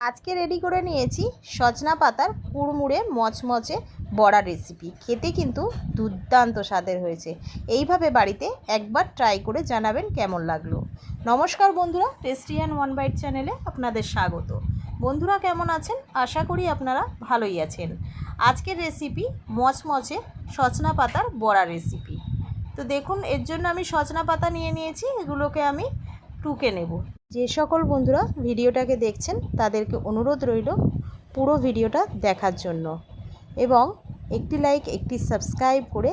আজকে রেডি করে নিয়েছি সজনা পাতার কুড়মুড়ে মচমচে বড়া রেসিপি। খেতে কিন্তু দুর্দান্ত স্বাদের হয়েছে। এইভাবে বাড়িতে একবার ট্রাই করে জানাবেন কেমন লাগলো। নমস্কার বন্ধুরা, টেস্টি অ্যান্ড ওয়ান বাইট চ্যানেলে আপনাদের স্বাগত। বন্ধুরা কেমন আছেন? আশা করি আপনারা ভালোই আছেন। আজকের রেসিপি মচমচে সজনা পাতার বড়া রেসিপি। তো দেখুন, এর জন্য আমি সজনা পাতা নিয়ে নিয়েছি। এগুলোকে আমি টুকে নেব। যে সকল বন্ধুরা ভিডিওটাকে দেখছেন তাদেরকে অনুরোধ রইল পুরো ভিডিওটা দেখার জন্য এবং একটি লাইক একটি সাবস্ক্রাইব করে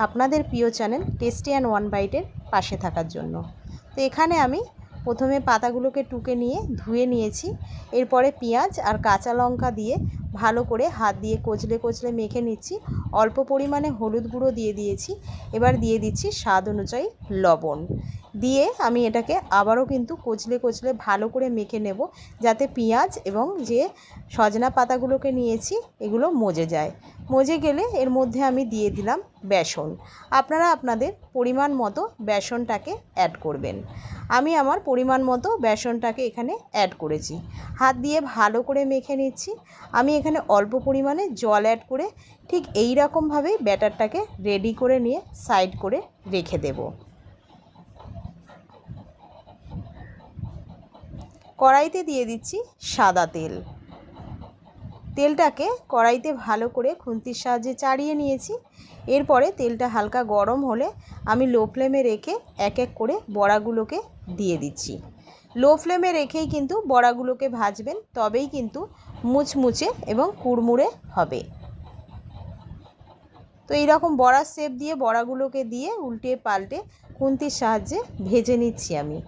আপনাদের প্রিয় চ্যানেল টেস্টি অ্যান্ড ওয়ান বাইটের পাশে থাকার জন্য। তো এখানে আমি প্রথমে পাতাগুলোকে টুকে নিয়ে ধুয়ে নিয়েছি। এরপরে পেঁয়াজ আর কাঁচা লঙ্কা দিয়ে ভালো করে হাত দিয়ে কচলে কচলে মেখে নিচ্ছি। অল্প পরিমাণে হলুদ গুঁড়ো দিয়ে দিয়েছি। এবার দিয়ে দিচ্ছি স্বাদ অনুযায়ী লবণ দিয়ে আমি এটাকে আবারও কিন্তু কচলে কচলে ভালো করে মেখে নেব, যাতে পেঁয়াজ এবং যে সজনা পাতাগুলোকে নিয়েছি এগুলো মজে যায়। মজে গেলে এর মধ্যে আমি দিয়ে দিলাম বেসন। আপনারা আপনাদের পরিমাণ মতো বেসনটাকে অ্যাড করবেন। আমি আমার পরিমাণ মতো বেসনটাকে এখানে অ্যাড করেছি। হাত দিয়ে ভালো করে মেখে নিচ্ছি। আমি এখানে অল্প পরিমাণে জল অ্যাড করে ঠিক এই রকমভাবেই ব্যাটারটাকে রেডি করে নিয়ে সাইড করে রেখে দেব। কড়াইতে দিয়ে দিচ্ছি সাদা তেল। তেলটাকে কড়াইতে ভালো করে খুন্তির সাহায্যে চাড়িয়ে নিয়েছি। এরপরে তেলটা হালকা গরম হলে আমি লো ফ্লেমে রেখে এক এক করে বড়াগুলোকে দিয়ে দিচ্ছি। লো ফ্লেমে রেখেই কিন্তু বড়াগুলোকে ভাজবেন, তবেই কিন্তু মুচমুচে এবং কুড়মুড়ে হবে। তো এইরকম বড়ার শেপ দিয়ে বড়াগুলোকে দিয়ে উল্টে পাল্টে খুন্তির সাহায্যে ভেজে নিচ্ছি আমি।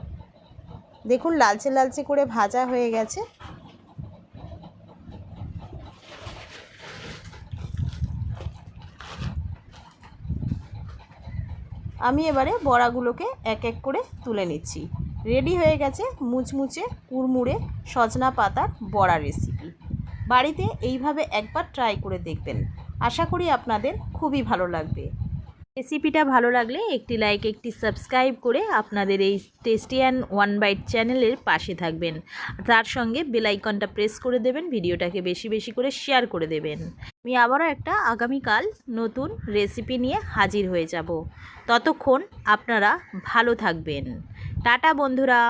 দেখুন লালচে লালচে করে ভাজা হয়ে গেছে। আমি এবারে বড়াগুলোকে এক এক করে তুলে নিচ্ছি। রেডি হয়ে গেছে মুচমুচে কুড়মুড়ে সজনা পাতার বড়া রেসিপি। বাড়িতে এইভাবে একবার ট্রাই করে দেখবেন। আশা করি আপনাদের খুবই ভালো লাগবে। রেসিপিটা ভালো লাগলে একটি লাইক একটি সাবস্ক্রাইব করে আপনাদের এই টেস্টি অ্যান্ড ওয়ান বাইট চ্যানেলের পাশে থাকবেন। তার সঙ্গে বেল আইকনটা প্রেস করে দেবেন, ভিডিওটাকে বেশি বেশি করে শেয়ার করে দেবেন। আমি আবারও একটা আগামীকাল নতুন রেসিপি নিয়ে হাজির হয়ে যাব। ততক্ষণ আপনারা ভালো থাকবেন। টাটা বন্ধুরা।